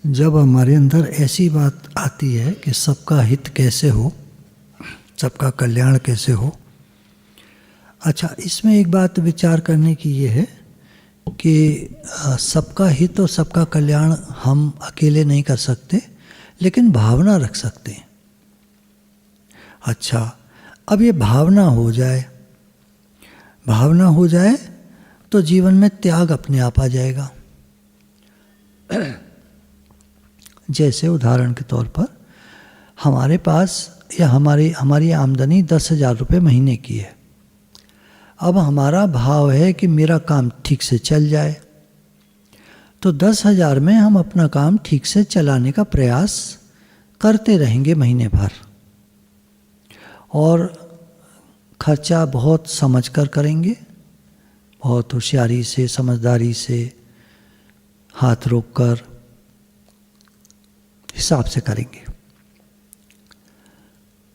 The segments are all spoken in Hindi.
जब हमारे अंदर ऐसी बात आती है कि सबका हित कैसे हो, सबका कल्याण कैसे हो। अच्छा, इसमें एक बात विचार करने की ये है कि सबका हित और सबका कल्याण हम अकेले नहीं कर सकते, लेकिन भावना रख सकते हैं। अच्छा, अब ये भावना हो जाए तो जीवन में त्याग अपने आप आ जाएगा। जैसे उदाहरण के तौर पर हमारे पास या हमारी आमदनी 10,000 रुपये महीने की है। अब हमारा भाव है कि मेरा काम ठीक से चल जाए, तो 10,000 में हम अपना काम ठीक से चलाने का प्रयास करते रहेंगे महीने भर, और खर्चा बहुत समझ कर करेंगे, बहुत होशियारी से, समझदारी से, हाथ रोक कर हिसाब से करेंगे,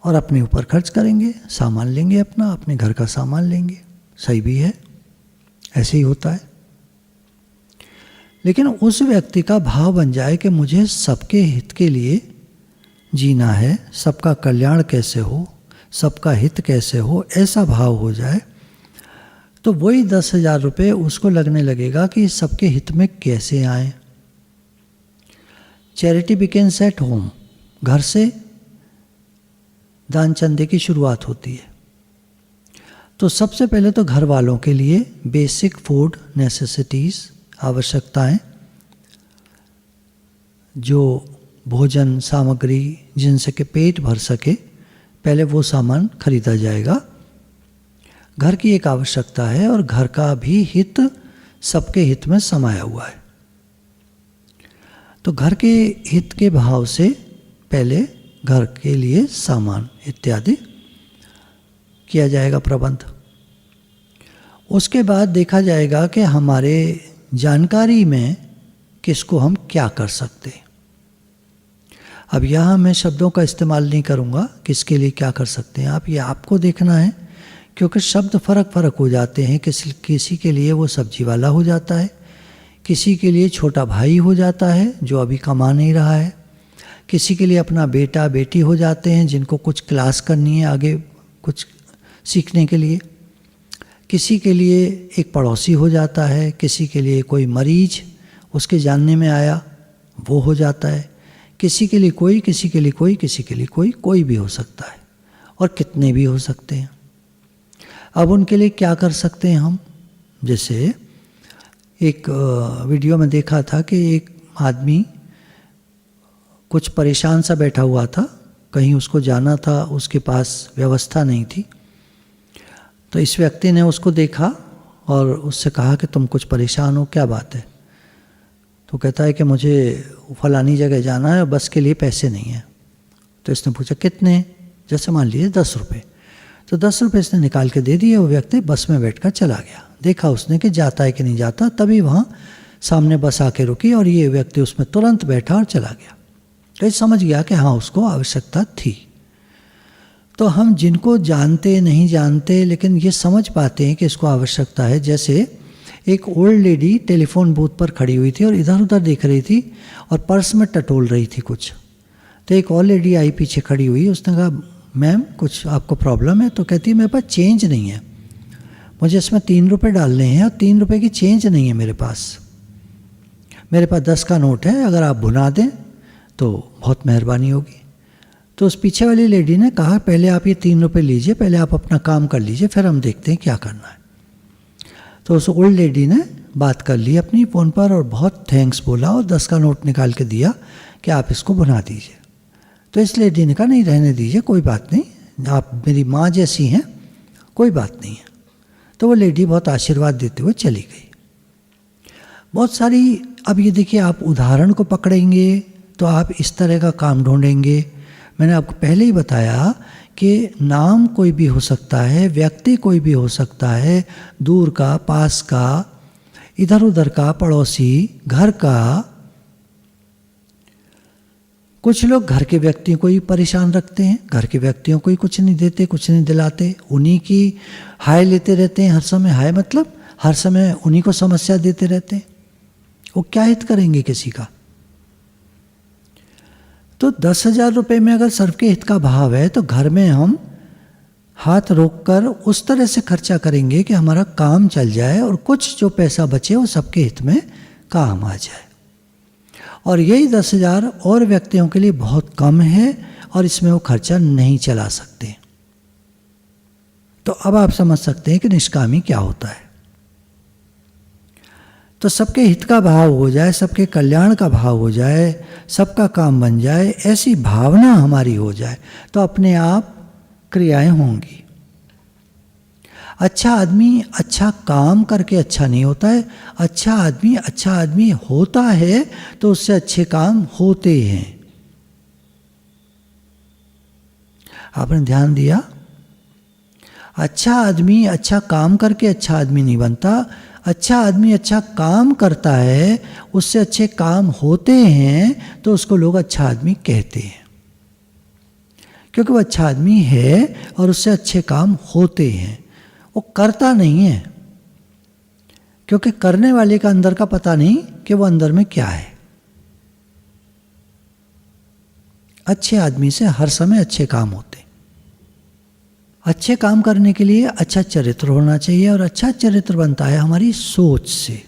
और अपने ऊपर खर्च करेंगे, सामान लेंगे, अपने घर का सामान लेंगे। सही भी है, ऐसे ही होता है। लेकिन उस व्यक्ति का भाव बन जाए कि मुझे सबके हित के लिए जीना है, सबका कल्याण कैसे हो, सबका हित कैसे हो, ऐसा भाव हो जाए, तो वही 10,000 रुपये उसको लगने लगेगा कि सबके हित में कैसे आए। चैरिटी बिगिंस एट होम, घर से दान चंदे की शुरुआत होती है। तो सबसे पहले तो घर वालों के लिए बेसिक फूड नेसेसिटीज़, आवश्यकताएं, जो भोजन सामग्री जिनसे कि पेट भर सके, पहले वो सामान खरीदा जाएगा। घर की एक आवश्यकता है, और घर का भी हित सबके हित में समाया हुआ है। तो घर के हित के भाव से पहले घर के लिए सामान इत्यादि किया जाएगा प्रबंध। उसके बाद देखा जाएगा कि हमारे जानकारी में किसको हम क्या कर सकते हैं। अब यहाँ मैं शब्दों का इस्तेमाल नहीं करूँगा, किसके लिए क्या कर सकते हैं आप, ये आपको देखना है, क्योंकि शब्द फ़र्क हो जाते हैं। किसी के लिए वो सब्जी वाला हो जाता है, किसी के लिए छोटा भाई हो जाता है जो अभी कमा नहीं रहा है, किसी के लिए अपना बेटा बेटी हो जाते हैं जिनको कुछ क्लास करनी है आगे कुछ सीखने के लिए, किसी के लिए एक पड़ोसी हो जाता है, किसी के लिए कोई मरीज उसके जानने में आया वो हो जाता है, किसी के लिए कोई, किसी के लिए कोई, किसी के लिए कोई भी हो सकता है, और कितने भी हो सकते हैं। अब उनके लिए क्या कर सकते हैं हम। जैसे एक वीडियो में देखा था कि एक आदमी कुछ परेशान सा बैठा हुआ था, कहीं उसको जाना था, उसके पास व्यवस्था नहीं थी। तो इस व्यक्ति ने उसको देखा और उससे कहा कि तुम कुछ परेशान हो, क्या बात है। तो कहता है कि मुझे फलानी जगह जाना है और बस के लिए पैसे नहीं हैं। तो इसने पूछा कितने, जैसे मान लीजिए 10 रुपये। तो 10 रुपये इसने निकाल के दे दिए। वो व्यक्ति बस में बैठकर चला गया। देखा उसने कि जाता है कि नहीं जाता, तभी वहाँ सामने बस आके रुकी और ये व्यक्ति उसमें तुरंत बैठा और चला गया। तो ये समझ गया कि हाँ उसको आवश्यकता थी। तो हम जिनको जानते नहीं जानते लेकिन ये समझ पाते हैं कि इसको आवश्यकता है। जैसे एक ओल्ड लेडी टेलीफोन बूथ पर खड़ी हुई थी और इधर उधर देख रही थी और पर्स में टटोल रही थी कुछ। तो एक और लेडी आई पीछे खड़ी हुई, उसने कहा मैम कुछ आपको प्रॉब्लम है। तो कहती है मेरे पास चेंज नहीं है, मुझे इसमें 3 रुपये डालने हैं और 3 रुपये की चेंज नहीं है मेरे पास। मेरे पास 10 का नोट है, अगर आप भुना दें तो बहुत मेहरबानी होगी। तो उस पीछे वाली लेडी ने कहा पहले आप ये 3 रुपये लीजिए, पहले आप अपना काम कर लीजिए, फिर हम देखते हैं क्या करना है। तो उस ओल्ड लेडी ने बात कर ली अपनी फ़ोन पर और बहुत थैंक्स बोला और 10 का नोट निकाल के दिया कि आप इसको भुना दीजिए। तो इस लेडी ने कहा नहीं रहने दीजिए, कोई बात नहीं, आप मेरी माँ जैसी हैं, कोई बात नहीं है। तो वो लेडी बहुत आशीर्वाद देते हुए चली गई। बहुत सारी, अब ये देखिए आप उदाहरण को पकड़ेंगे तो आप इस तरह का काम ढूंढेंगे। मैंने आपको पहले ही बताया कि नाम कोई भी हो सकता है, व्यक्ति कोई भी हो सकता है, दूर का, पास का, इधर उधर का, पड़ोसी, घर का। कुछ लोग घर के व्यक्तियों को ही परेशान रखते हैं, घर के व्यक्तियों को ही कुछ नहीं देते, कुछ नहीं दिलाते, उन्हीं की हाय लेते रहते हैं हर समय। हाय मतलब हर समय उन्हीं को समस्या देते रहते हैं। वो क्या हित करेंगे किसी का। तो 10,000 रुपये में अगर सबके हित का भाव है तो घर में हम हाथ रोककर उस तरह से खर्चा करेंगे कि हमारा काम चल जाए और कुछ जो पैसा बचे वो सबके हित में काम आ जाए। और यही 10,000 और व्यक्तियों के लिए बहुत कम है और इसमें वो खर्चा नहीं चला सकते। तो अब आप समझ सकते हैं कि निष्कामी क्या होता है। तो सबके हित का भाव हो जाए, सबके कल्याण का भाव हो जाए, सबका काम बन जाए, ऐसी भावना हमारी हो जाए तो अपने आप क्रियाएं होंगी। अच्छा आदमी अच्छा काम करके अच्छा नहीं होता है। अच्छा आदमी होता है तो उससे अच्छे काम होते हैं। आपने ध्यान दिया? अच्छा आदमी अच्छा काम करके अच्छा आदमी नहीं बनता। अच्छा आदमी अच्छा काम करता है, उससे अच्छे काम होते हैं तो उसको लोग अच्छा आदमी कहते हैं, क्योंकि वो अच्छा आदमी है और उससे अच्छे काम होते हैं। वो करता नहीं है, क्योंकि करने वाले का अंदर का पता नहीं कि वो अंदर में क्या है। अच्छे आदमी से हर समय अच्छे काम होते। अच्छे काम करने के लिए अच्छा चरित्र होना चाहिए और अच्छा चरित्र बनता है हमारी सोच से।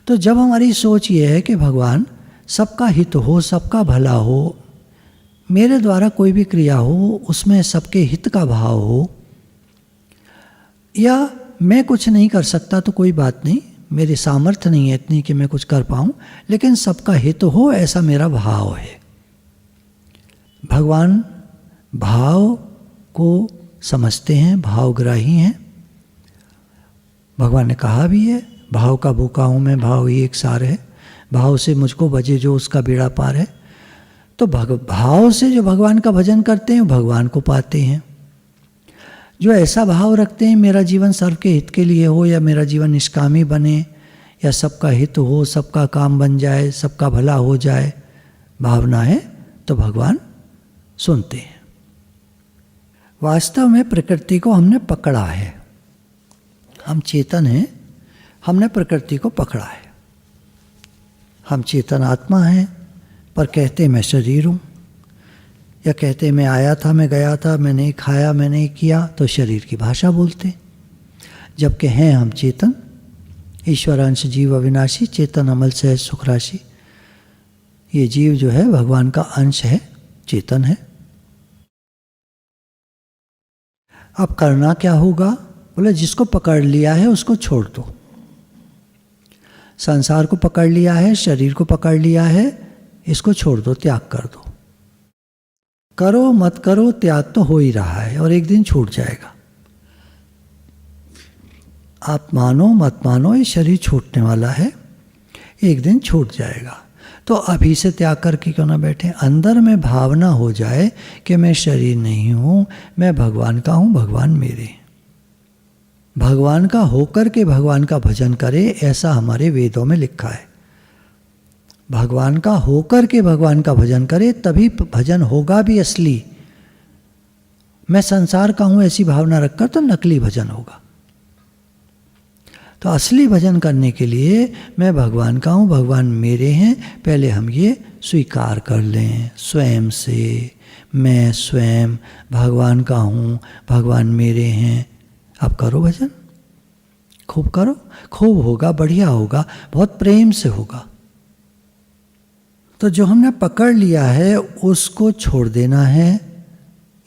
तो जब हमारी सोच ये है कि भगवान सबका हित हो, सबका भला हो, मेरे द्वारा कोई भी क्रिया हो उसमें सबके हित का भाव हो, या मैं कुछ नहीं कर सकता तो कोई बात नहीं, मेरी सामर्थ्य नहीं है इतनी कि मैं कुछ कर पाऊँ, लेकिन सबका हित हो ऐसा मेरा भाव है। भगवान भाव को समझते हैं, भावग्राही हैं। भगवान ने कहा भी है, भाव का भूखा हूँ मैं, भाव ही एक सार है, भाव से मुझको भजे जो उसका बेड़ा पार है। तो भाव से जो भगवान का भजन करते हैं भगवान को पाते हैं। जो ऐसा भाव रखते हैं मेरा जीवन सर्व के हित के लिए हो, या मेरा जीवन निष्कामी बने, या सबका हित हो, सबका काम बन जाए, सबका भला हो जाए, भावना है तो भगवान सुनते हैं। वास्तव में प्रकृति को हमने पकड़ा है। हम चेतन हैं, हमने प्रकृति को पकड़ा है। हम चेतन आत्मा हैं, पर कहते मैं शरीर हूँ, या कहते मैं आया था, मैं गया था, मैं नहीं खाया, मैं नहीं किया, तो शरीर की भाषा बोलते। जबकि हैं हम चेतन, ईश्वर अंश जीव अविनाशी, चेतन अमल सहज सुख राशि। ये जीव जो है भगवान का अंश है, चेतन है। अब करना क्या होगा? बोले जिसको पकड़ लिया है उसको छोड़ दो। संसार को पकड़ लिया है, शरीर को पकड़ लिया है, इसको छोड़ दो, त्याग कर दो। करो मत करो, त्याग तो हो ही रहा है और एक दिन छूट जाएगा। आप मानो मत मानो, ये शरीर छूटने वाला है, एक दिन छूट जाएगा। तो अभी से त्याग करके क्यों ना बैठे? अंदर में भावना हो जाए कि मैं शरीर नहीं हूँ, मैं भगवान का हूँ, भगवान मेरे। भगवान का होकर के भगवान का भजन करे, ऐसा हमारे वेदों में लिखा है। भगवान का होकर के भगवान का भजन करे तभी भजन होगा भी असली। मैं संसार का हूँ ऐसी भावना रखकर तो नकली भजन होगा। तो असली भजन करने के लिए मैं भगवान का हूँ, भगवान मेरे हैं, पहले हम ये स्वीकार कर लें स्वयं से। मैं स्वयं भगवान का हूँ, भगवान मेरे हैं। अब करो भजन, खूब करो, खूब होगा, बढ़िया होगा, बहुत प्रेम से होगा। तो जो हमने पकड़ लिया है उसको छोड़ देना है,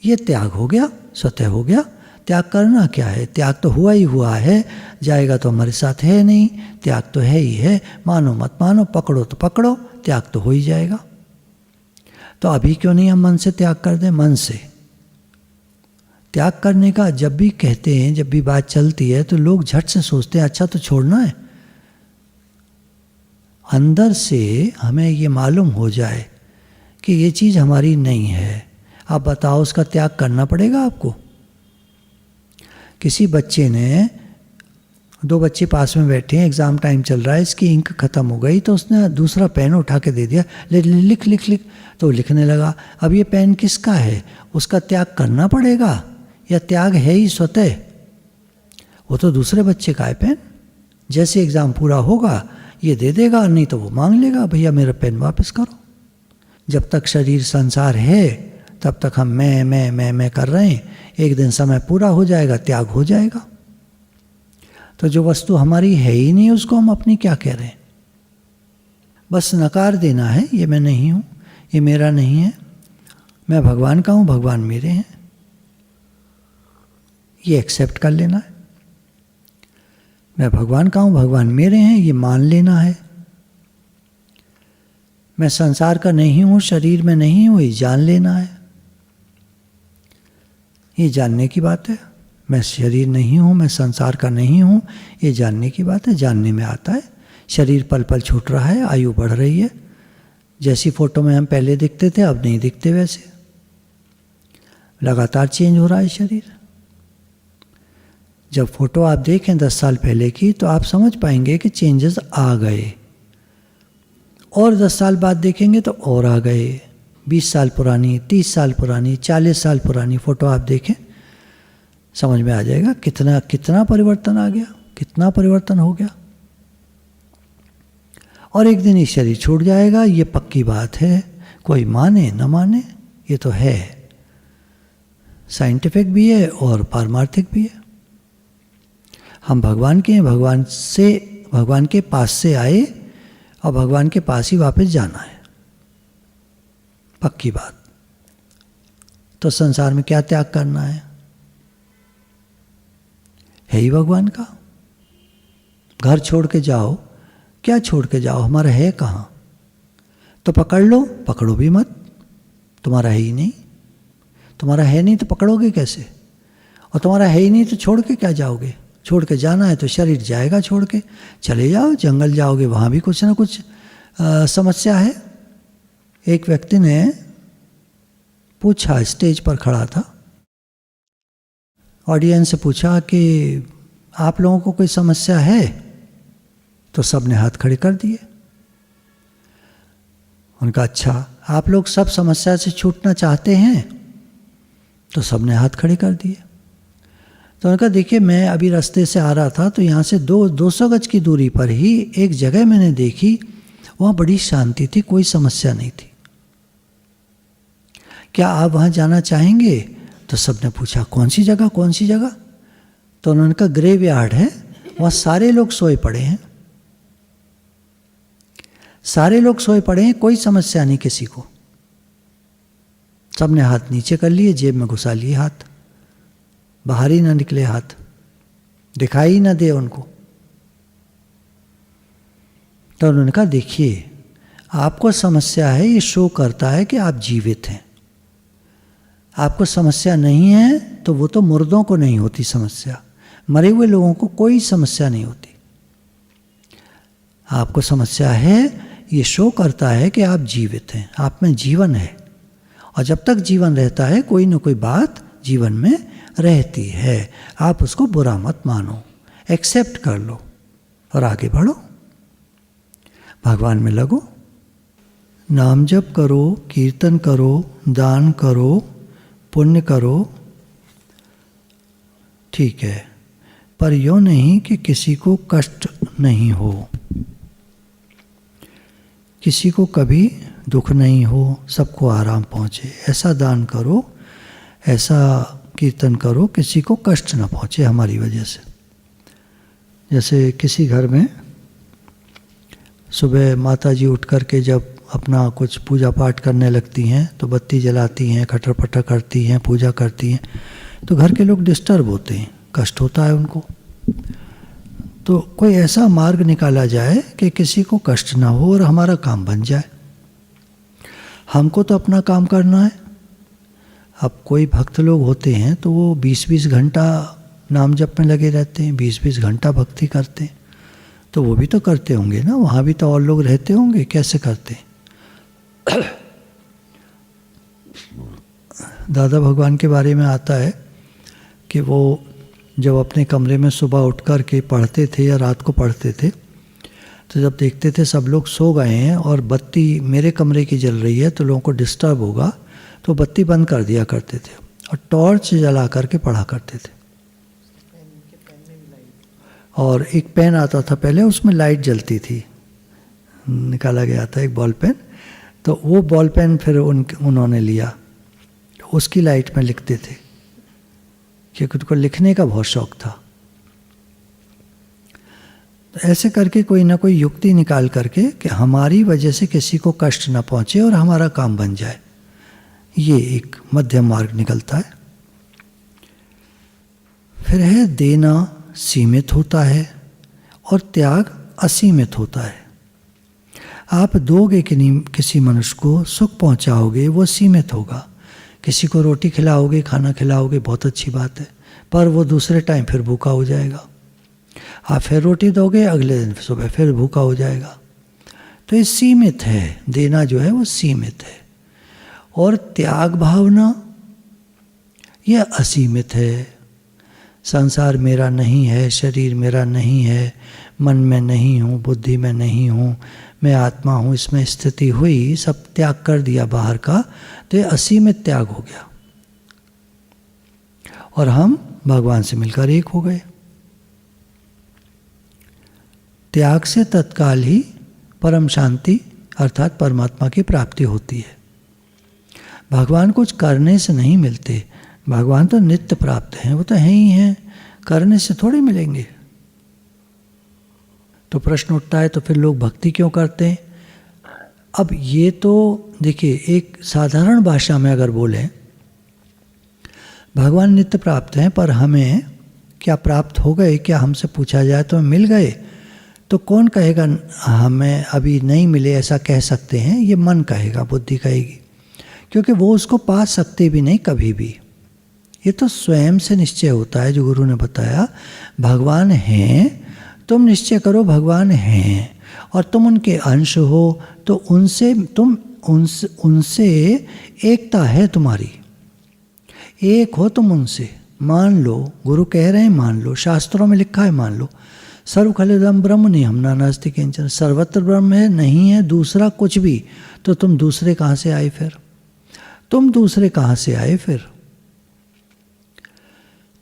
ये त्याग हो गया, स्वतः हो गया। त्याग करना क्या है? त्याग तो हुआ ही हुआ है, जाएगा तो हमारे साथ है नहीं, त्याग तो है ही है। मानो मत मानो, पकड़ो तो पकड़ो, त्याग तो हो ही जाएगा। तो अभी क्यों नहीं हम मन से त्याग कर दें? मन से त्याग करने का जब भी कहते हैं, जब भी बात चलती है तो लोग झट से सोचते हैं अच्छा तो छोड़ना है। अंदर से हमें ये मालूम हो जाए कि ये चीज़ हमारी नहीं है। आप बताओ, उसका त्याग करना पड़ेगा आपको। किसी बच्चे ने, दो बच्चे पास में बैठे हैं, एग्ज़ाम टाइम चल रहा है, इसकी इंक ख़त्म हो गई तो उसने दूसरा पेन उठा के दे दिया, लिख लिख लिख, तो लिखने लगा। अब ये पेन किसका है? उसका त्याग करना पड़ेगा या त्याग है ही स्वतः? वो तो दूसरे बच्चे का है पेन। जैसे एग्ज़ाम पूरा होगा ये दे देगा, नहीं तो वो मांग लेगा, भैया मेरा पेन वापस करो। जब तक शरीर संसार है तब तक हम मैं कर रहे हैं। एक दिन समय पूरा हो जाएगा, त्याग हो जाएगा। तो जो वस्तु हमारी है ही नहीं उसको हम अपनी क्या कह रहे हैं? बस नकार देना है, ये मैं नहीं हूँ, ये मेरा नहीं है, मैं भगवान का हूँ, भगवान मेरे हैं, ये एक्सेप्ट कर लेना है। मैं भगवान का हूँ, भगवान मेरे हैं, ये मान लेना है। मैं संसार का नहीं हूँ, शरीर में नहीं हूँ, ये जान लेना है। ये जानने की बात है। मैं शरीर नहीं हूँ, मैं संसार का नहीं हूँ, ये जानने की बात है। जानने में आता है शरीर पल पल छूट रहा है, आयु बढ़ रही है। जैसी फोटो में हम पहले दिखते थे अब नहीं दिखते वैसे, लगातार चेंज हो रहा है शरीर। जब फोटो आप देखें 10 साल पहले की तो आप समझ पाएंगे कि चेंजेस आ गए, और 10 साल बाद देखेंगे तो और आ गए। 20 साल पुरानी, 30 साल पुरानी, 40 साल पुरानी फोटो आप देखें, समझ में आ जाएगा कितना कितना परिवर्तन आ गया, कितना परिवर्तन हो गया। और एक दिन ये शरीर छूट जाएगा, ये पक्की बात है, कोई माने न माने, ये तो है, साइंटिफिक भी है और पारमार्थिक भी है। हम भगवान के हैं, भगवान के पास से आए और भगवान के पास ही वापस जाना है, पक्की बात। तो संसार में क्या त्याग करना है ही भगवान का। घर छोड़ के जाओ, क्या छोड़ के जाओ, हमारा है कहाँ? तो पकड़ लो, पकड़ो भी मत, तुम्हारा है ही नहीं। तुम्हारा है नहीं तो पकड़ोगे कैसे? और तुम्हारा है ही नहीं तो छोड़ के क्या जाओगे? छोड़ के जाना है तो शरीर जाएगा छोड़ के, चले जाओ, जंगल जाओगे, वहाँ भी कुछ ना कुछ समस्या है। एक व्यक्ति ने पूछा, स्टेज पर खड़ा था, ऑडियंस से पूछा कि आप लोगों को कोई समस्या है? तो सब ने हाथ खड़े कर दिए। उनका अच्छा, आप लोग सब समस्या से छूटना चाहते हैं? तो सब ने हाथ खड़े कर दिए। तो उनका देखिए, मैं अभी रास्ते से आ रहा था तो यहाँ से 200 गज की दूरी पर ही एक जगह मैंने देखी, वहाँ बड़ी शांति थी, कोई समस्या नहीं थी। क्या आप वहाँ जाना चाहेंगे? तो सबने पूछा कौन सी जगह, कौन सी जगह? तो उन्होंने कहा ग्रेवयार्ड है, वहाँ सारे लोग सोए पड़े हैं, सारे लोग सोए पड़े हैं, कोई समस्या नहीं किसी को। सबने हाथ नीचे कर लिए, जेब में घुसा लिए हाथ, बाहर ही ना निकले हाथ, दिखाई ही ना दे उनको। तो उन्होंने कहा देखिए, आपको समस्या है, ये शो करता है कि आप जीवित हैं। आपको समस्या नहीं है तो वो तो मुर्दों को नहीं होती समस्या, मरे हुए लोगों को कोई समस्या नहीं होती। आपको समस्या है, ये शो करता है कि आप जीवित हैं, आप में जीवन है। और जब तक जीवन रहता है कोई ना कोई बात जीवन में रहती है। आप उसको बुरा मत मानो, एक्सेप्ट कर लो और आगे बढ़ो, भगवान में लगो, नाम जप करो, कीर्तन करो, दान करो, पुण्य करो, ठीक है, पर यूँ नहीं कि किसी को कष्ट नहीं हो, किसी को कभी दुख नहीं हो, सबको आराम पहुँचे। ऐसा दान करो, ऐसा कीर्तन करो, किसी को कष्ट ना पहुँचे हमारी वजह से। जैसे किसी घर में सुबह माता जी उठ कर के जब अपना कुछ पूजा पाठ करने लगती हैं तो बत्ती जलाती हैं, खटर पटर करती हैं, पूजा करती हैं, तो घर के लोग डिस्टर्ब होते हैं, कष्ट होता है उनको। तो कोई ऐसा मार्ग निकाला जाए कि किसी को कष्ट ना हो और हमारा काम बन जाए। हमको तो अपना काम करना है। अब कोई भक्त लोग होते हैं तो वो 20-20 घंटा नाम जप में लगे रहते हैं, 20-20 घंटा भक्ति करते हैं, तो वो भी तो करते होंगे ना, वहाँ भी तो और लोग रहते होंगे, कैसे करते? दादा भगवान के बारे में आता है कि वो जब अपने कमरे में सुबह उठ कर के पढ़ते थे या रात को पढ़ते थे, तो जब देखते थे सब लोग सो गए हैं और बत्ती मेरे कमरे की जल रही है तो लोगों को डिस्टर्ब होगा, तो बत्ती बंद कर दिया करते थे और टॉर्च जला करके पढ़ा करते थे। और एक पेन आता था पहले, उसमें लाइट जलती थी, निकाला गया था एक बॉल पेन, तो वो बॉल पेन फिर उन्होंने लिया, उसकी लाइट में लिखते थे क्योंकि उनको लिखने का बहुत शौक था। तो ऐसे करके कोई ना कोई युक्ति निकाल करके कि हमारी वजह से किसी को कष्ट ना पहुंचे और हमारा काम बन जाए, ये एक मध्यम मार्ग निकलता है। फिर है देना सीमित होता है और त्याग असीमित होता है। आप दोगे कि नहीं किसी मनुष्य को सुख पहुंचाओगे, वो सीमित होगा। किसी को रोटी खिलाओगे, खाना खिलाओगे, बहुत अच्छी बात है, पर वो दूसरे टाइम फिर भूखा हो जाएगा। आप फिर रोटी दोगे, अगले दिन सुबह फिर भूखा हो जाएगा। तो ये सीमित है, देना जो है वो सीमित है। और त्याग भावना यह असीमित है। संसार मेरा नहीं है, शरीर मेरा नहीं है, मन में नहीं हूँ, बुद्धि में नहीं हूँ, मैं आत्मा हूँ, इसमें स्थिति हुई, सब त्याग कर दिया बाहर का, तो ये असीमित त्याग हो गया और हम भगवान से मिलकर एक हो गए। त्याग से तत्काल ही परम शांति अर्थात परमात्मा की प्राप्ति होती है। भगवान कुछ करने से नहीं मिलते, भगवान तो नित्य प्राप्त हैं, वो तो हैं ही हैं, करने से थोड़े मिलेंगे। तो प्रश्न उठता है तो फिर लोग भक्ति क्यों करते हैं? अब ये तो देखिए, एक साधारण भाषा में अगर बोलें, भगवान नित्य प्राप्त हैं, पर हमें क्या प्राप्त हो गए? क्या हमसे पूछा जाए तो मिल गए? तो कौन कहेगा हमें अभी नहीं मिले, ऐसा कह सकते हैं? ये मन कहेगा, बुद्धि कहेगी, क्योंकि वो उसको पा सकते भी नहीं कभी भी। ये तो स्वयं से निश्चय होता है, जो गुरु ने बताया, भगवान हैं, तुम निश्चय करो भगवान हैं और तुम उनके अंश हो, तो उनसे एकता है तुम्हारी, एक हो तुम उनसे, मान लो। गुरु कह रहे हैं मान लो, शास्त्रों में लिखा है मान लो। सर्व खलिदम ब्रह्म निहम नास्ति किंचन, सर्वत्र ब्रह्म है, नहीं है दूसरा कुछ भी, तो तुम दूसरे कहाँ से आए फिर? तुम दूसरे कहाँ से आए फिर?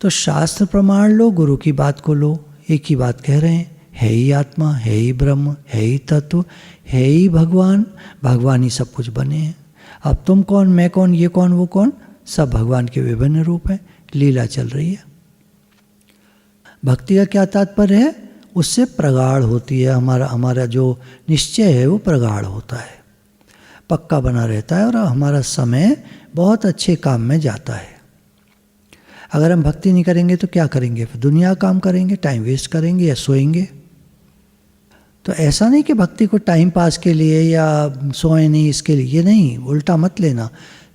तो शास्त्र प्रमाण लो, गुरु की बात को लो, एक ही बात कह रहे हैं, है ही आत्मा, है ही ब्रह्म, है ही तत्व, है ही भगवान, भगवान ही सब कुछ बने हैं। अब तुम कौन, मैं कौन, ये कौन, वो कौन, सब भगवान के विभिन्न रूप हैं, लीला चल रही है। भक्ति का क्या तात्पर्य है? उससे प्रगाढ़ होती है, हमारा जो निश्चय है वो प्रगाढ़ होता है, पक्का बना रहता है और हमारा समय बहुत अच्छे काम में जाता है। अगर हम भक्ति नहीं करेंगे तो क्या करेंगे? फिर दुनिया काम करेंगे, टाइम वेस्ट करेंगे या सोएंगे। तो ऐसा नहीं कि भक्ति को टाइम पास के लिए या सोए नहीं इसके लिए, ये नहीं, उल्टा मत लेना।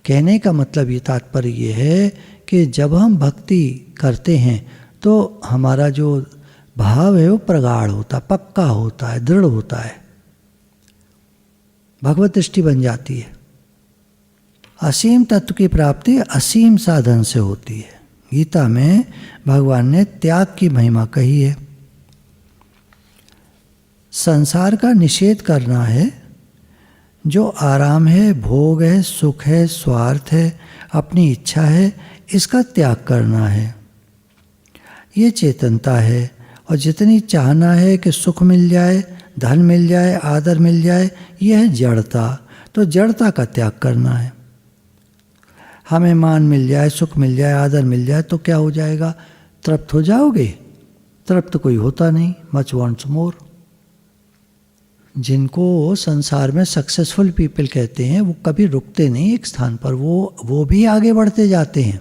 कहने का मतलब ये तात्पर्य ये है कि जब हम भक्ति करते हैं तो हमारा जो भाव है वो प्रगाढ़ होता, पक्का होता है, दृढ़ होता है, भगवत दृष्टि बन जाती है। असीम तत्व की प्राप्ति असीम साधन से होती है। गीता में भगवान ने त्याग की महिमा कही है। संसार का निषेध करना है, जो आराम है, भोग है, सुख है, स्वार्थ है, अपनी इच्छा है, इसका त्याग करना है। ये चेतनता है। और जितनी चाहना है कि सुख मिल जाए, धन मिल जाए, आदर मिल जाए, यह है जड़ता। तो जड़ता का त्याग करना है। हमें मान मिल जाए, सुख मिल जाए, आदर मिल जाए तो क्या हो जाएगा? तृप्त हो जाओगे? तृप्त कोई होता नहीं, मच वांट्स मोर। जिनको संसार में सक्सेसफुल पीपल कहते हैं, वो कभी रुकते नहीं एक स्थान पर, वो भी आगे बढ़ते जाते हैं।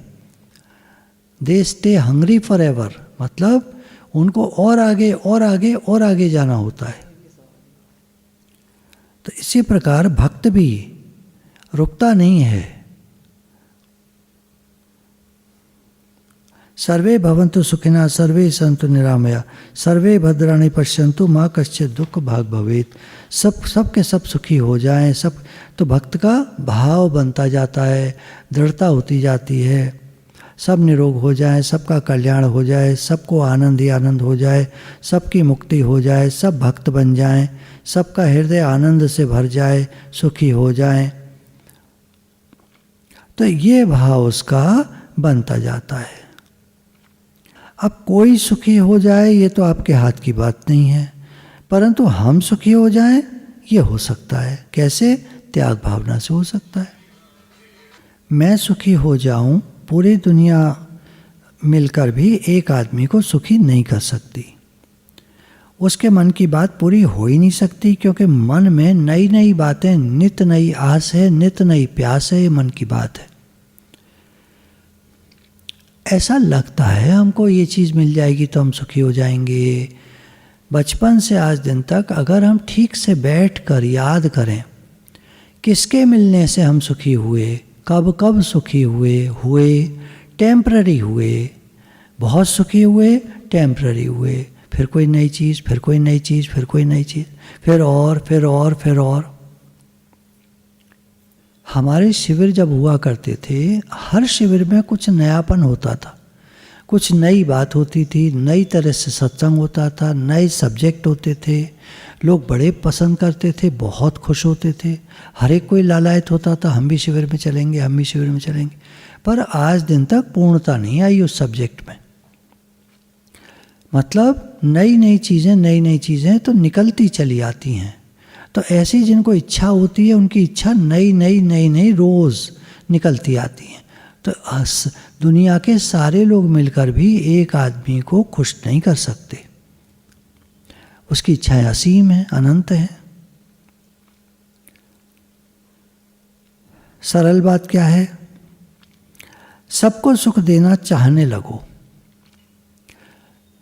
They stay hungry for ever, मतलब उनको और आगे और आगे और आगे जाना होता है। तो इसी प्रकार भक्त भी रुकता नहीं है। सर्वे भवन्तु सुखिनः, सर्वे सन्तु निरामया, सर्वे भद्राणि पश्यन्तु माँ कश्चित् दुःख भाग् भवेत्। सब के सब सुखी हो जाएं, सब। तो भक्त का भाव बनता जाता है, दृढ़ता होती जाती है, सब निरोग हो जाए, सबका कल्याण हो जाए, सबको आनंद ही आनंद हो जाए, सबकी मुक्ति हो जाए, सब भक्त बन जाएं, सबका हृदय आनंद से भर जाए, सुखी हो जाएं। तो ये भाव उसका बनता जाता है। अब कोई सुखी हो जाए ये तो आपके हाथ की बात नहीं है, परंतु हम सुखी हो जाएं ये हो सकता है। कैसे? त्याग भावना से हो सकता है। मैं सुखी हो जाऊं, पूरी दुनिया मिलकर भी एक आदमी को सुखी नहीं कर सकती। उसके मन की बात पूरी हो ही नहीं सकती, क्योंकि मन में नई नई बातें, नित नई आस है, नित नई प्यास है, ये मन की बात है। ऐसा लगता है हमको ये चीज़ मिल जाएगी तो हम सुखी हो जाएंगे। बचपन से आज दिन तक अगर हम ठीक से बैठ कर याद करें किसके मिलने से हम सुखी हुए, कब कब सुखी हुए टेम्पररी हुए, बहुत सुखी हुए, टेम्पररी हुए, फिर कोई नई चीज़, फिर कोई नई चीज़, फिर कोई नई चीज़, फिर और। हमारे शिविर जब हुआ करते थे, हर शिविर में कुछ नयापन होता था, कुछ नई बात होती थी, नई तरह से सत्संग होता था, नए सब्जेक्ट होते थे, लोग बड़े पसंद करते थे, बहुत खुश होते थे, हर एक कोई लालायत होता था, हम भी शिविर में चलेंगे, हम भी शिविर में चलेंगे। पर आज दिन तक पूर्णता नहीं आई उस सब्जेक्ट में। मतलब नई नई चीज़ें तो निकलती चली आती हैं। तो ऐसी जिनको इच्छा होती है, उनकी इच्छा नई रोज़ निकलती आती है। तो दुनिया के सारे लोग मिलकर भी एक आदमी को खुश नहीं कर सकते। उसकी इच्छाएं असीम हैं, अनंत हैं। सरल बात क्या है? सबको सुख देना चाहने लगो।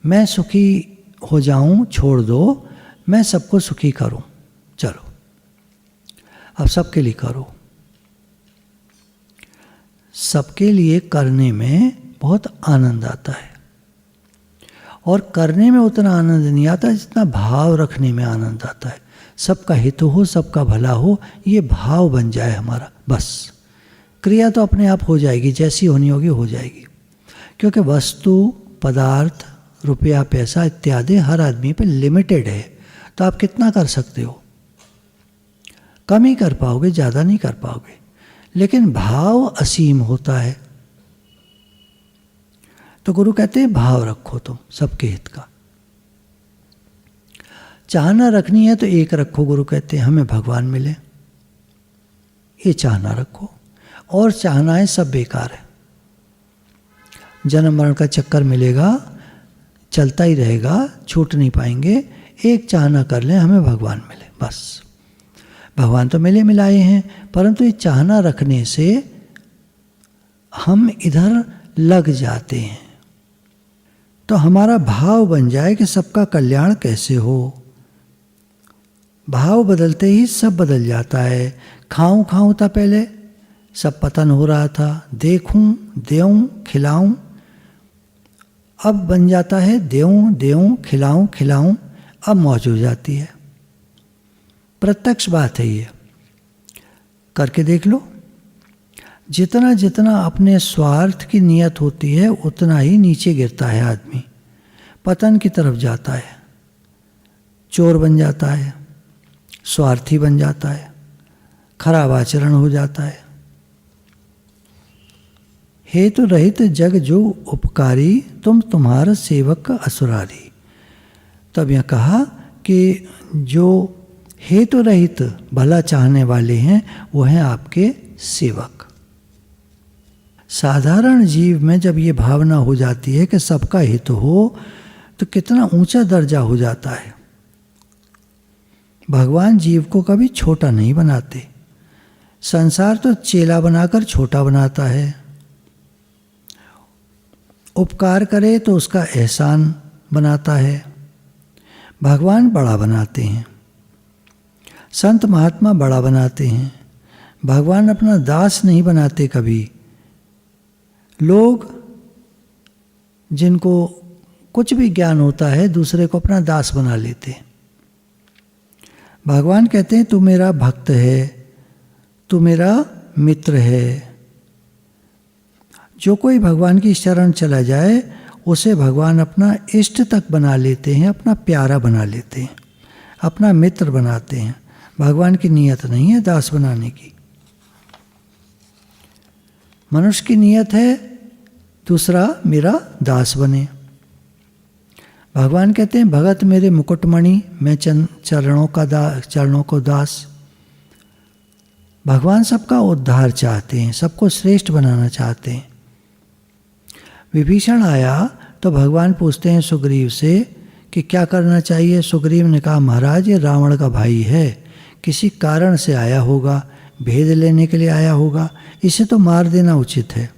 मैं सुखी हो जाऊं, छोड़ दो, मैं सबको सुखी करूं। चलो अब सबके लिए करो। सबके लिए करने में बहुत आनंद आता है, और करने में उतना आनंद नहीं आता जितना भाव रखने में आनंद आता है। सबका हित हो, सबका भला हो, ये भाव बन जाए हमारा, बस क्रिया तो अपने आप हो जाएगी, जैसी होनी होगी हो जाएगी। क्योंकि वस्तु, पदार्थ, रुपया, पैसा इत्यादि हर आदमी पे लिमिटेड है। तो आप कितना कर सकते हो? कम ही कर पाओगे, ज़्यादा नहीं कर पाओगे। लेकिन भाव असीम होता है। तो गुरु कहते हैं भाव रखो तुम सबके हित का। चाहना रखनी है तो एक रखो। गुरु कहते हैं हमें भगवान मिले, ये चाहना रखो। और चाहनाएं सब बेकार है। जन्म मरण का चक्कर मिलेगा, चलता ही रहेगा, छूट नहीं पाएंगे। एक चाहना कर लें हमें भगवान मिले, बस। भगवान तो मिले मिलाए हैं, परंतु ये चाहना रखने से हम इधर लग जाते हैं। तो हमारा भाव बन जाए कि सबका कल्याण कैसे हो। भाव बदलते ही सब बदल जाता है। खाऊं था पहले, सब पतन हो रहा था। देखूं, देऊं, खिलाऊं, अब बन जाता है देऊं, खिलाऊं, अब मौज हो जाती है। प्रत्यक्ष बात है ये, करके देख लो। जितना जितना अपने स्वार्थ की नियत होती है, उतना ही नीचे गिरता है आदमी, पतन की तरफ जाता है, चोर बन जाता है, स्वार्थी बन जाता है, खराब आचरण हो जाता है। हेतु रहित जग जो उपकारी, तुम तुम्हारा सेवक असुरारी। तब यह कहा कि जो हेतु रहित भला चाहने वाले हैं वो हैं आपके सेवक। साधारण जीव में जब ये भावना हो जाती है कि सबका हित हो, तो कितना ऊंचा दर्जा हो जाता है। भगवान जीव को कभी छोटा नहीं बनाते। संसार तो चेला बनाकर छोटा बनाता है। उपकार करे तो उसका एहसान बनाता है। भगवान बड़ा बनाते हैं, संत महात्मा बड़ा बनाते हैं। भगवान अपना दास नहीं बनाते कभी। लोग जिनको कुछ भी ज्ञान होता है, दूसरे को अपना दास बना लेते हैं। भगवान कहते हैं तू मेरा भक्त है, तू मेरा मित्र है। जो कोई भगवान की शरण चला जाए, उसे भगवान अपना इष्ट तक बना लेते हैं, अपना प्यारा बना लेते हैं, अपना मित्र बनाते हैं। भगवान की नीयत नहीं है दास बनाने की। मनुष्य की नीयत है दूसरा मेरा दास बने। भगवान कहते हैं भगत मेरे मुकुटमणि, मैं चरणों को दास। भगवान सबका उद्धार चाहते हैं, सबको श्रेष्ठ बनाना चाहते हैं। विभीषण आया तो भगवान पूछते हैं सुग्रीव से कि क्या करना चाहिए। सुग्रीव ने कहा, महाराज ये रावण का भाई है, किसी कारण से आया होगा, भेद लेने के लिए आया होगा, इसे तो मार देना उचित है।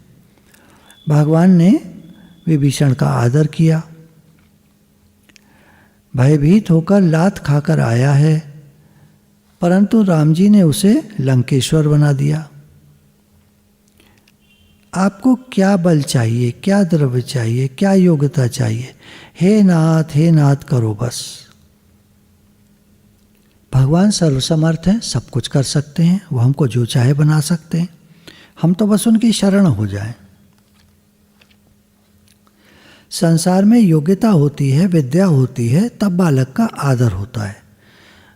भगवान ने विभीषण का आदर किया। भयभीत होकर लात खाकर आया है, परंतु राम जी ने उसे लंकेश्वर बना दिया। आपको क्या बल चाहिए, क्या द्रव्य चाहिए, क्या योग्यता चाहिए? हे नाथ करो बस। भगवान सर्वसमर्थ हैं, सब कुछ कर सकते हैं, वो हमको जो चाहे बना सकते हैं, हम तो बस उनकी शरण हो जाएं। संसार में योग्यता होती है, विद्या होती है, तब बालक का आदर होता है।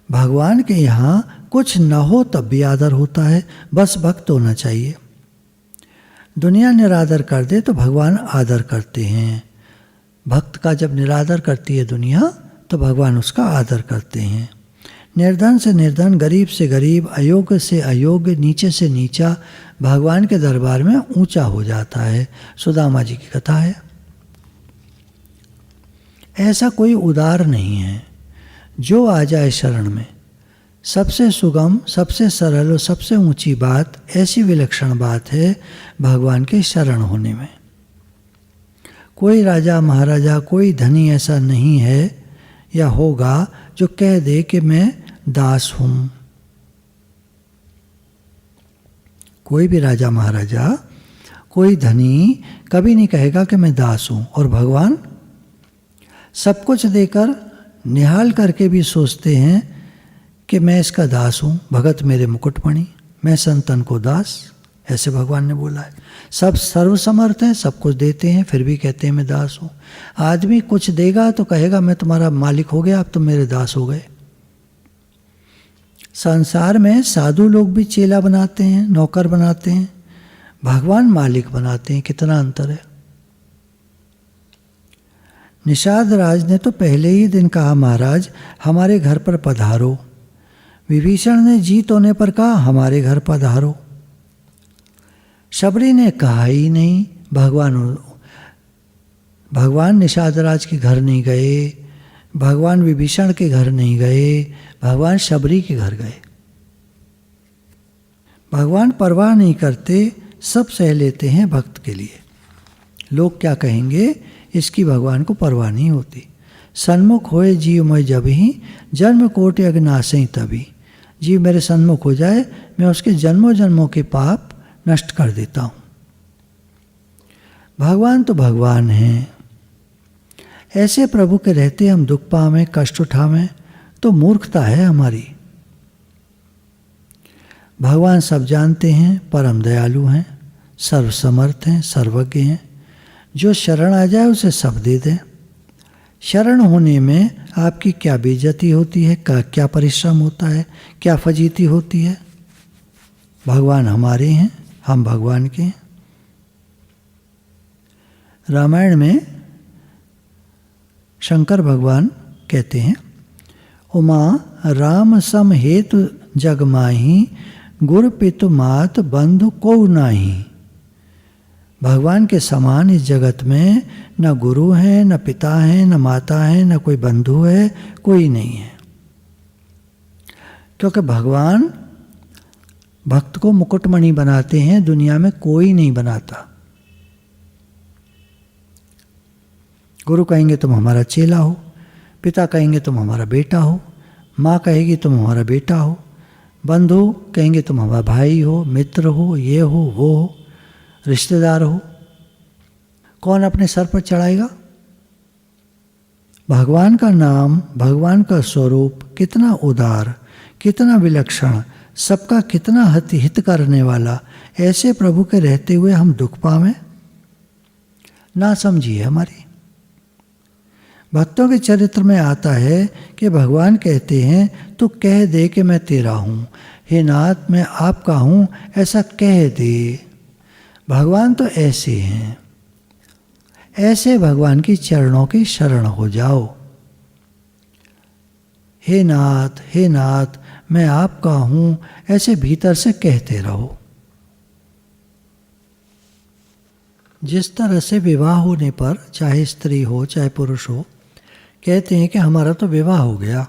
भगवान के यहाँ कुछ न हो तब भी आदर होता है, बस भक्त होना चाहिए। दुनिया निरादर कर दे तो भगवान आदर करते हैं। भक्त का जब निरादर करती है दुनिया तो भगवान उसका आदर करते हैं। निर्धन से निर्धन, गरीब से गरीब, अयोग्य से अयोग्य, नीचे से नीचा भगवान के दरबार में ऊंचा हो जाता है। सुदामा जी की कथा है। ऐसा कोई उदार नहीं है जो आ जाए शरण में। सबसे सुगम, सबसे सरल और सबसे ऊंची बात, ऐसी विलक्षण बात है भगवान के शरण होने में। कोई राजा महाराजा, कोई धनी ऐसा नहीं है या होगा जो कह दे कि मैं दास हूं। कोई भी राजा महाराजा, कोई धनी कभी नहीं कहेगा कि मैं दास हूं। और भगवान सब कुछ देकर निहाल करके भी सोचते हैं कि मैं इसका दास हूँ। भगत मेरे मुकुटमणि, मैं संतन को दास, ऐसे भगवान ने बोला है। सब सर्वसमर्थ हैं, सब कुछ देते हैं, फिर भी कहते हैं मैं दास हूँ। आदमी कुछ देगा तो कहेगा मैं तुम्हारा मालिक हो गया, अब तुम मेरे दास हो गए। संसार में साधु लोग भी चेला बनाते हैं, नौकर बनाते हैं, भगवान मालिक बनाते हैं। कितना अंतर है। निषाद राज ने तो पहले ही दिन कहा, महाराज हमारे घर पर पधारो। विभीषण ने जीत होने पर कहा, हमारे घर पधारो। शबरी ने कहा ही नहीं। भगवान निषाद राज के घर नहीं गए, भगवान विभीषण के घर नहीं गए, भगवान शबरी के घर गए। भगवान परवाह नहीं करते, सब सह लेते हैं भक्त के लिए। लोग क्या कहेंगे, इसकी भगवान को परवाह नहीं होती। सन्मुख होए जीव मैं जब ही, जन्म कोटि अग्नाशय तभी। जीव मेरे सन्मुख हो जाए, मैं उसके जन्मों जन्मों के पाप नष्ट कर देता हूँ। भगवान तो भगवान हैं। ऐसे प्रभु के रहते हम दुख पावें, कष्ट उठावें तो मूर्खता है हमारी। भगवान सब जानते हैं, परम दयालु हैं, सर्वसमर्थ हैं, सर्वज्ञ हैं। जो शरण आ जाए उसे सब दे दें। शरण होने में आपकी क्या बेइज्जती होती है, क्या परिश्रम होता है, क्या फजीती होती है। भगवान हमारे हैं, हम भगवान के हैं। रामायण में शंकर भगवान कहते हैं, उमा राम सम हेतु जग माही, गुर पितु मात बंधु को नाही। भगवान के समान इस जगत में न गुरु हैं, न पिता हैं, न माता हैं, न कोई बंधु है, कोई नहीं है। क्योंकि भगवान भक्त को मुकुटमणि बनाते हैं, दुनिया में कोई नहीं बनाता। गुरु कहेंगे तुम हमारा चेला हो, पिता कहेंगे तुम हमारा बेटा हो, माँ कहेगी तुम हमारा बेटा हो, बंधु कहेंगे तुम हमारा भाई हो, मित्र हो, ये हो, वो हो, रिश्तेदार हो। कौन अपने सर पर चढ़ाएगा? भगवान का नाम, भगवान का स्वरूप कितना उदार, कितना विलक्षण, सबका कितना हित करने वाला। ऐसे प्रभु के रहते हुए हम दुख पावें, ना समझिए हमारी। भक्तों के चरित्र में आता है कि भगवान कहते हैं तू कह दे कि मैं तेरा हूँ, हे नाथ मैं आपका हूँ, ऐसा कह दे। भगवान तो ऐसे हैं। ऐसे भगवान की चरणों की शरण हो जाओ। हे नाथ मैं आपका हूँ, ऐसे भीतर से कहते रहो। जिस तरह से विवाह होने पर, चाहे स्त्री हो चाहे पुरुष हो, कहते हैं कि हमारा तो विवाह हो गया,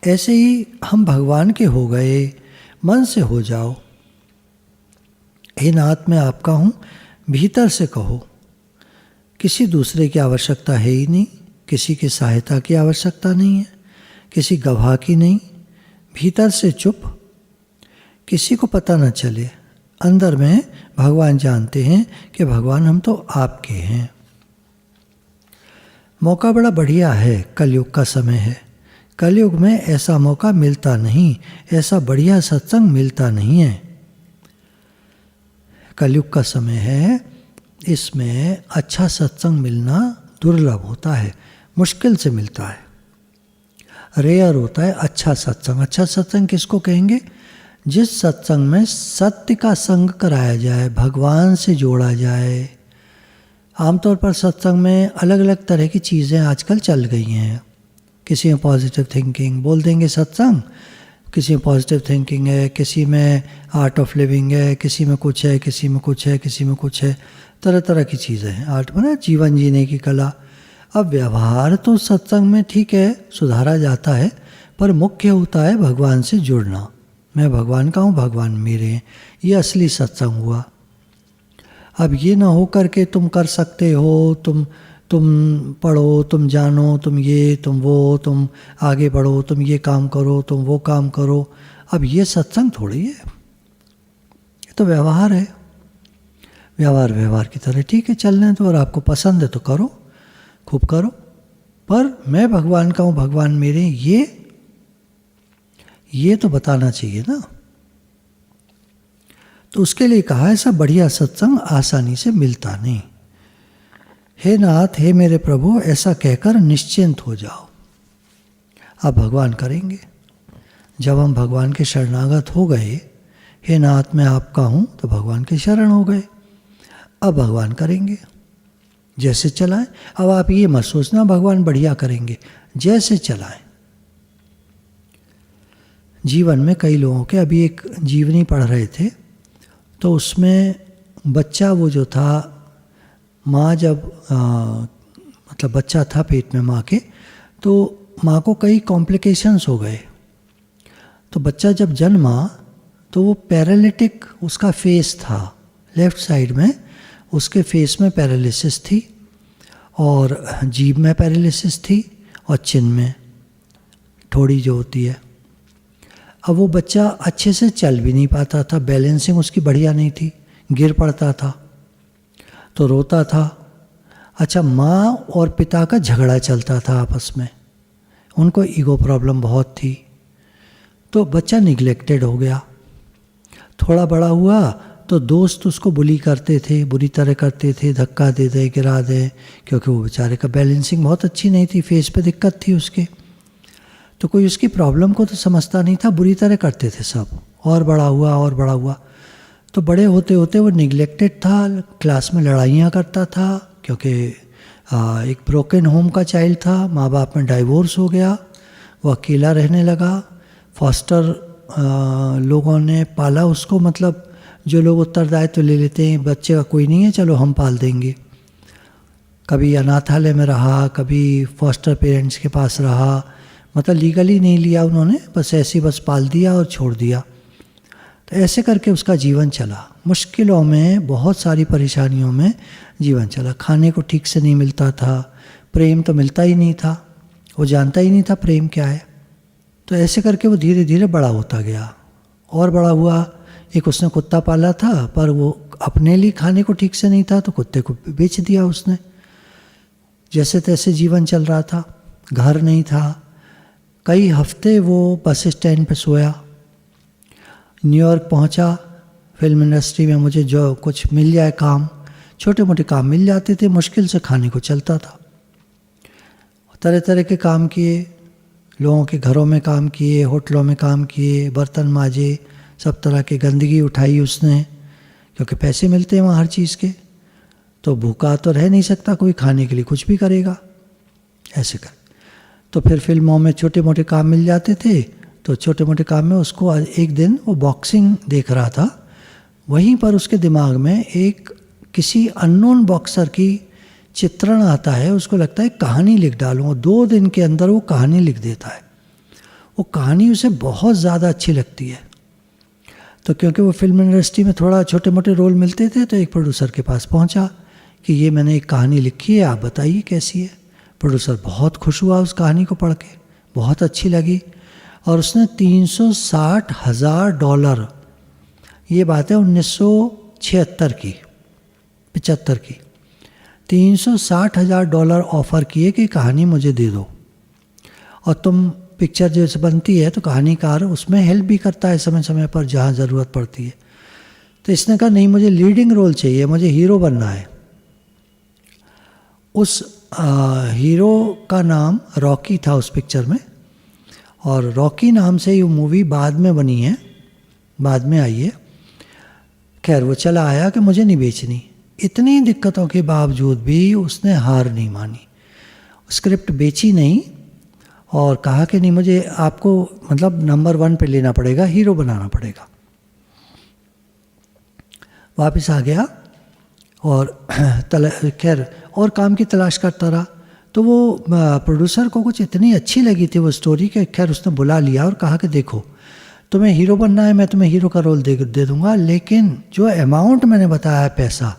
ऐसे ही हम भगवान के हो गए, मन से हो जाओ। हे नाथ मैं आपका हूँ, भीतर से कहो। किसी दूसरे की आवश्यकता है ही नहीं, किसी की सहायता की आवश्यकता नहीं है, किसी गवाह की नहीं, भीतर से चुप, किसी को पता न चले। अंदर में भगवान जानते हैं कि भगवान हम तो आपके हैं। मौका बड़ा बढ़िया है, कलयुग का समय है। कलयुग में ऐसा मौका मिलता नहीं, ऐसा बढ़िया सत्संग मिलता नहीं है। कलयुग का समय है, इसमें अच्छा सत्संग मिलना दुर्लभ होता है, मुश्किल से मिलता है, रेयर होता है अच्छा सत्संग। अच्छा सत्संग किसको कहेंगे? जिस सत्संग में सत्य का संग कराया जाए, भगवान से जोड़ा जाए। आमतौर पर सत्संग में अलग अलग तरह की चीज़ें आजकल चल गई हैं। किसी में पॉजिटिव थिंकिंग बोल देंगे सत्संग, किसी में पॉजिटिव थिंकिंग है, किसी में आर्ट ऑफ लिविंग है, किसी में कुछ है, किसी में कुछ है, किसी में कुछ है, तरह तरह की चीज़ें हैं। आर्ट में जीवन जीने की कला। अब व्यवहार तो सत्संग में ठीक है, सुधारा जाता है, पर मुख्य होता है भगवान से जुड़ना। मैं भगवान का हूँ, भगवान मेरे हैं, ये असली सत्संग हुआ। अब ये ना हो करके तुम कर सकते हो, तुम पढ़ो, तुम जानो, तुम ये, तुम वो, तुम आगे बढ़ो, तुम ये काम करो, तुम वो काम करो। अब ये सत्संग थोड़ी है, ये तो व्यवहार है। व्यवहार व्यवहार की तरह ठीक है, चलने तो, और आपको पसंद है तो करो, खूब करो, पर मैं भगवान का हूँ, भगवान मेरे, ये तो बताना चाहिए ना। तो उसके लिए कहा ऐसा बढ़िया सत्संग आसानी से मिलता नहीं। हे नाथ, हे मेरे प्रभु, ऐसा कहकर निश्चिंत हो जाओ। अब भगवान करेंगे। जब हम भगवान के शरणागत हो गए, हे नाथ मैं आपका हूँ, तो भगवान के शरण हो गए। अब भगवान करेंगे, जैसे चलाएं। अब आप ये मत सोचना भगवान बढ़िया करेंगे, जैसे चलाएं। जीवन में कई लोगों के, अभी एक जीवनी पढ़ रहे थे, तो उसमें बच्चा वो जो था, माँ जब मतलब बच्चा था पेट में माँ के, तो माँ को कई कॉम्प्लिकेशंस हो गए। तो बच्चा जब जन्मा तो वो पैरालिटिक उसका फेस था, लेफ्ट साइड में उसके फेस में पैरालिसिस थी, और जीभ में पैरालिसिस थी, और चिन में थोड़ी जो होती है। अब वो बच्चा अच्छे से चल भी नहीं पाता था, बैलेंसिंग उसकी बढ़िया नहीं थी, गिर पड़ता था, तो रोता था। अच्छा, माँ और पिता का झगड़ा चलता था आपस में, उनको ईगो प्रॉब्लम बहुत थी, तो बच्चा निगलेक्टेड हो गया। थोड़ा बड़ा हुआ तो दोस्त उसको बुली करते थे, बुरी तरह करते थे, धक्का दे दे, गिरा दे, क्योंकि वो बेचारे का बैलेंसिंग बहुत अच्छी नहीं थी, फेस पे दिक्कत थी उसके। तो कोई उसकी प्रॉब्लम को तो समझता नहीं था, बुरी तरह करते थे सब। और बड़ा हुआ और बड़ा हुआ, तो बड़े होते होते वो निगलेक्टेड था, क्लास में लड़ाइयाँ करता था, क्योंकि एक ब्रोकन होम का चाइल्ड था, माँ बाप में डाइवोर्स हो गया, वो अकेला रहने लगा। फॉस्टर लोगों ने पाला उसको, मतलब जो लोग उत्तरदायित्व ले लेते हैं, बच्चे का कोई नहीं है, चलो हम पाल देंगे। कभी अनाथालय में रहा, कभी फॉस्टर पेरेंट्स के पास रहा, मतलब लीगली नहीं लिया उन्होंने, बस ऐसे ही बस पाल दिया और छोड़ दिया। तो ऐसे करके उसका जीवन चला, मुश्किलों में, बहुत सारी परेशानियों में जीवन चला। खाने को ठीक से नहीं मिलता था, प्रेम तो मिलता ही नहीं था, वो जानता ही नहीं था प्रेम क्या है। तो ऐसे करके वो धीरे धीरे बड़ा होता गया, और बड़ा हुआ। एक उसने कुत्ता पाला था, पर वो अपने लिए खाने को ठीक से नहीं था, तो कुत्ते को बेच दिया उसने। जैसे तैसे जीवन चल रहा था, घर नहीं था। कई हफ्ते वो बस स्टैंड पे सोया। न्यूयॉर्क पहुंचा, फिल्म इंडस्ट्री में मुझे जो कुछ मिल जाए काम, छोटे मोटे काम मिल जाते थे, मुश्किल से खाने को चलता था। तरह तरह के काम किए, लोगों के घरों में काम किए, होटलों में काम किए, बर्तन माजे, सब तरह की गंदगी उठाई उसने, क्योंकि पैसे मिलते हैं वहाँ हर चीज़ के। तो भूखा तो रह नहीं सकता कोई, खाने के लिए कुछ भी करेगा। ऐसे कर तो फिर फिल्मों में छोटे मोटे काम मिल जाते थे, तो छोटे मोटे काम में उसको एक दिन वो बॉक्सिंग देख रहा था, वहीं पर उसके दिमाग में एक किसी अननोन बॉक्सर की चित्रण आता है। उसको लगता है कहानी लिख डालूँ, 2 दिन के अंदर वो कहानी लिख देता है। वो कहानी उसे बहुत ज़्यादा अच्छी लगती है। तो क्योंकि वो फिल्म इंडस्ट्री में थोड़ा छोटे मोटे रोल मिलते थे, तो एक प्रोड्यूसर के पास पहुंचा कि ये मैंने एक कहानी लिखी है, आप बताइए कैसी है। प्रोड्यूसर बहुत खुश हुआ उस कहानी को पढ़ के, बहुत अच्छी लगी, और उसने $360,000, ये बात है 1976 की, 75 की, $360,000 ऑफ़र किए कि कहानी मुझे दे दो, और तुम पिक्चर जैसे बनती है तो कहानीकार उसमें हेल्प भी करता है समय समय पर जहाँ ज़रूरत पड़ती है। तो इसने कहा नहीं, मुझे लीडिंग रोल चाहिए, मुझे हीरो बनना है। उस हीरो का नाम रॉकी था उस पिक्चर में, और रॉकी नाम से ये मूवी बाद में बनी है, बाद में आई है। खैर वो चला आया कि मुझे नहीं बेचनी। इतनी दिक्कतों के बावजूद भी उसने हार नहीं मानी, स्क्रिप्ट बेची नहीं और कहा कि नहीं, मुझे आपको मतलब नंबर 1 पे लेना पड़ेगा, हीरो बनाना पड़ेगा। वापस आ गया और खैर और काम की तलाश करता रहा। तो वो प्रोड्यूसर को कुछ इतनी अच्छी लगी थी वो स्टोरी कि खैर उसने बुला लिया और कहा कि देखो तुम्हें हीरो बनना है, मैं तुम्हें हीरो का रोल दे दूंगा, लेकिन जो अमाउंट मैंने बताया है पैसा,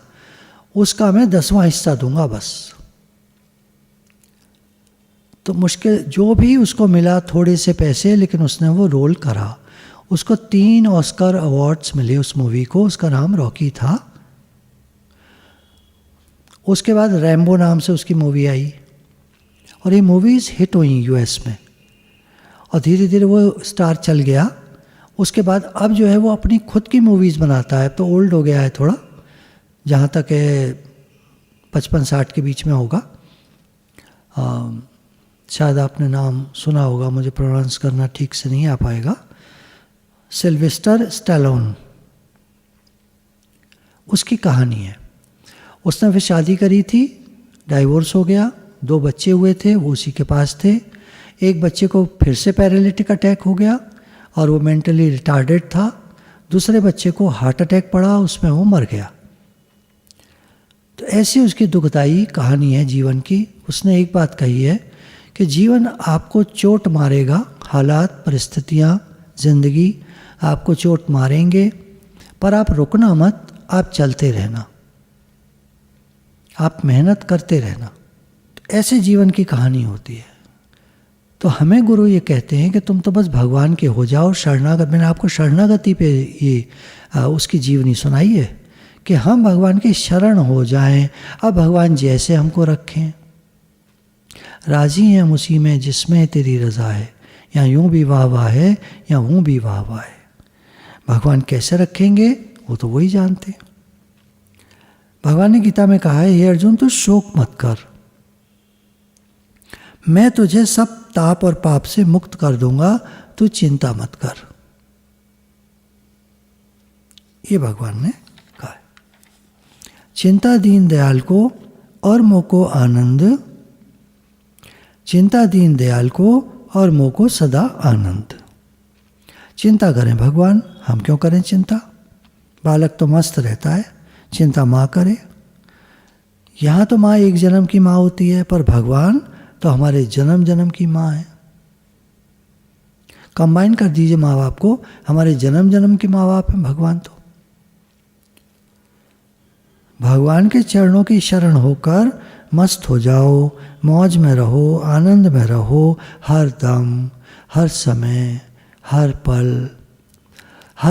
उसका मैं 10वां हिस्सा दूंगा बस। तो मुश्किल जो भी उसको मिला, थोड़े से पैसे, लेकिन उसने वो रोल करा। उसको 3 ऑस्कर अवार्ड्स मिले उस मूवी को, उसका नाम रॉकी था। उसके बाद रैम्बो नाम से उसकी मूवी आई, और ये मूवीज़ हिट हुई यूएस में, और धीरे धीरे वो स्टार चल गया। उसके बाद अब जो है वो अपनी खुद की मूवीज़ बनाता है, तो ओल्ड हो गया है थोड़ा, जहाँ तक है 55-60 के बीच में होगा। शायद आपने नाम सुना होगा, मुझे प्रोनाउंस करना ठीक से नहीं आ पाएगा, सिल्वेस्टर स्टैलोन। उसकी कहानी है। उसने फिर शादी करी थी, डाइवोर्स हो गया, 2 बच्चे हुए थे, वो उसी के पास थे। एक बच्चे को फिर से पैरालिटिक अटैक हो गया और वो मेंटली रिटार्डेड था। दूसरे बच्चे को हार्ट अटैक पड़ा, उसमें वो मर गया। तो ऐसी उसकी दुखदाई कहानी है जीवन की। उसने एक बात कही है कि जीवन आपको चोट मारेगा, हालात, परिस्थितियाँ, ज़िंदगी आपको चोट मारेंगे, पर आप रुकना मत, आप चलते रहना, आप मेहनत करते रहना। तो ऐसे जीवन की कहानी होती है। तो हमें गुरु ये कहते हैं कि तुम तो बस भगवान के हो जाओ, शरणागत। मैंने आपको शरणागति पे ये उसकी जीवनी सुनाई है कि हम भगवान के शरण हो जाएं। अब भगवान जैसे हमको रखें, राज़ी हैं हम उसी में जिसमें तेरी रज़ा है, या यूँ भी वाह वाह है या यूँ भी वाह वाह है। भगवान कैसे रखेंगे वो तो वही जानते हैं। भगवान ने गीता में कहा है, हे अर्जुन तू शोक मत कर, मैं तुझे सब ताप और पाप से मुक्त कर दूंगा, तू चिंता मत कर। ये भगवान ने कहा है। चिंता दीन दयाल को और मोको आनंद, चिंता दीन दयाल को और मोको सदा आनंद। चिंता करें भगवान, हम क्यों करें चिंता? बालक तो मस्त रहता है, चिंता माँ करे। यहाँ तो माँ एक जन्म की माँ होती है, पर भगवान तो हमारे जन्म जन्म की माँ है। कंबाइन कर दीजिए माँ बाप को, हमारे जन्म जन्म के माँ बाप हैं भगवान। तो भगवान के चरणों की शरण होकर मस्त हो जाओ, मौज में रहो, आनंद में रहो, हर दम, हर समय, हर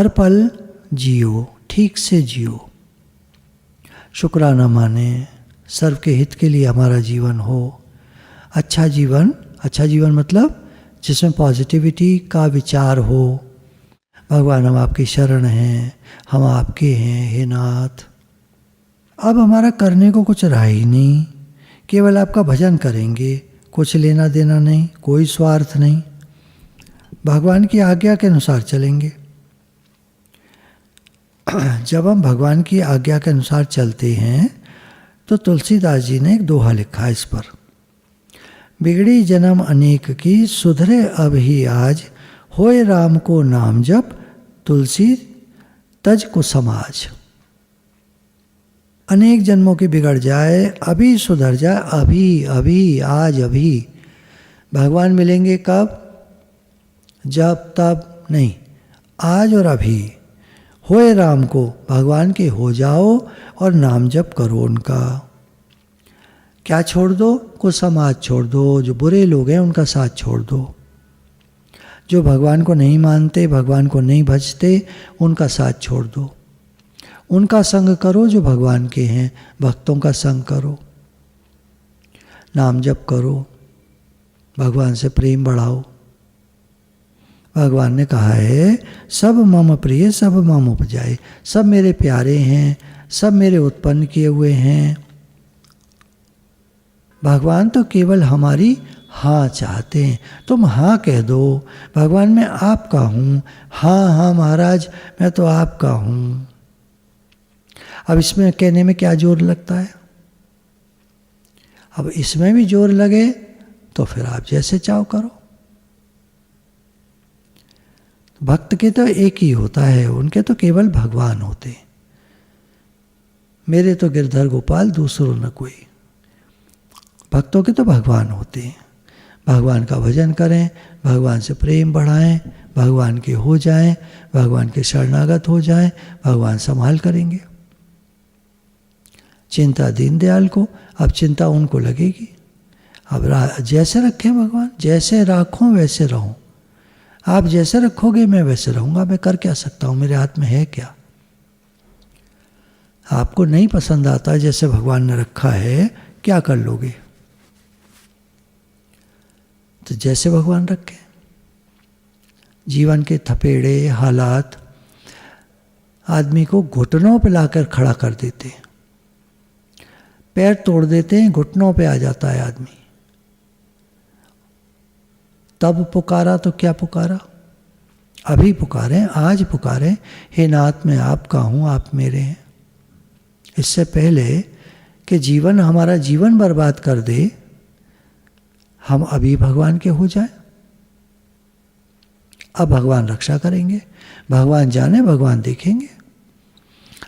पल जियो, ठीक से जियो। शुक्राना माने, सर्व के हित के लिए हमारा जीवन हो। अच्छा जीवन मतलब जिसमें पॉजिटिविटी का विचार हो। भगवान हम आपकी शरण हैं, हम आपके हैं हे नाथ। अब हमारा करने को कुछ रहा ही नहीं, केवल आपका भजन करेंगे, कुछ लेना देना नहीं, कोई स्वार्थ नहीं, भगवान की आज्ञा के अनुसार चलेंगे। जब हम भगवान की आज्ञा के अनुसार चलते हैं तो तुलसीदास जी ने एक दोहा लिखा इस पर, बिगड़ी जन्म अनेक की, सुधरे अब ही आज, होए राम को नाम जप, तुलसी तज को समाज। अनेक जन्मों की बिगड़ जाए, अभी सुधर जाए, अभी अभी आज अभी। भगवान मिलेंगे कब? जब तब नहीं, आज और अभी। होए राम को, भगवान के हो जाओ और नाम जप करो उनका। क्या छोड़ दो? कुछ समाज छोड़ दो, जो बुरे लोग हैं उनका साथ छोड़ दो। जो भगवान को नहीं मानते, भगवान को नहीं भजते, उनका साथ छोड़ दो। उनका संग करो जो भगवान के हैं, भक्तों का संग करो, नाम जप करो, भगवान से प्रेम बढ़ाओ। भगवान ने कहा है सब मम प्रिय सब मम उपजाए, सब मेरे प्यारे हैं, सब मेरे उत्पन्न किए हुए हैं। भगवान तो केवल हमारी हाँ चाहते हैं। तुम हाँ कह दो, भगवान मैं आपका हूँ, हाँ हाँ महाराज मैं तो आपका हूँ। अब इसमें कहने में क्या जोर लगता है? अब इसमें भी जोर लगे तो फिर आप जैसे चाहो करो। भक्त के तो एक ही होता है, उनके तो केवल भगवान होते हैं। मेरे तो गिरधर गोपाल दूसरों न कोई। भक्तों के तो भगवान होते हैं। भगवान का भजन करें, भगवान से प्रेम बढ़ाएं, भगवान के हो जाएं, भगवान के शरणागत हो जाएं, भगवान संभाल करेंगे। चिंता दीनदयाल को, अब चिंता उनको लगेगी। अब जैसे रखें भगवान, जैसे राखो वैसे रहूं। आप जैसे रखोगे मैं वैसे रहूंगा। मैं कर क्या सकता हूं, मेरे हाथ में है क्या? आपको नहीं पसंद आता जैसे भगवान ने रखा है, क्या कर लोगे? तो जैसे भगवान रखे। जीवन के थपेड़े हालात आदमी को घुटनों पे लाकर खड़ा कर देते हैं, पैर तोड़ देते हैं, घुटनों पे आ जाता है आदमी। तब पुकारा तो क्या पुकारा? अभी पुकारें, आज पुकारें, हे नाथ मैं आपका हूँ, आप मेरे हैं। इससे पहले कि जीवन हमारा जीवन बर्बाद कर दे, हम अभी भगवान के हो जाए। अब भगवान रक्षा करेंगे, भगवान जाने, भगवान देखेंगे।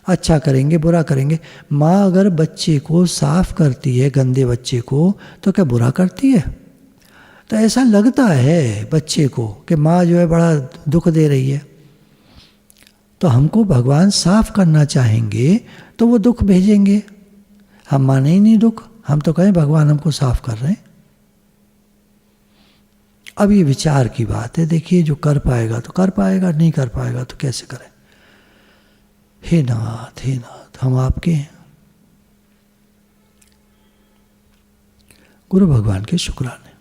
अच्छा करेंगे बुरा करेंगे। माँ अगर बच्चे को साफ करती है, गंदे बच्चे को, तो क्या बुरा करती है? तो ऐसा लगता है बच्चे को कि माँ जो है बड़ा दुख दे रही है, तो हमको भगवान साफ करना चाहेंगे तो वो दुख भेजेंगे। हम माने ही नहीं दुख, हम तो कहें भगवान हमको साफ कर रहे हैं। अब ये विचार की बात है। देखिए, जो कर पाएगा तो कर पाएगा, नहीं कर पाएगा तो कैसे करें। हे नाथ, हे नाथ, हम आपके हैं। गुरु भगवान के शुक्राने।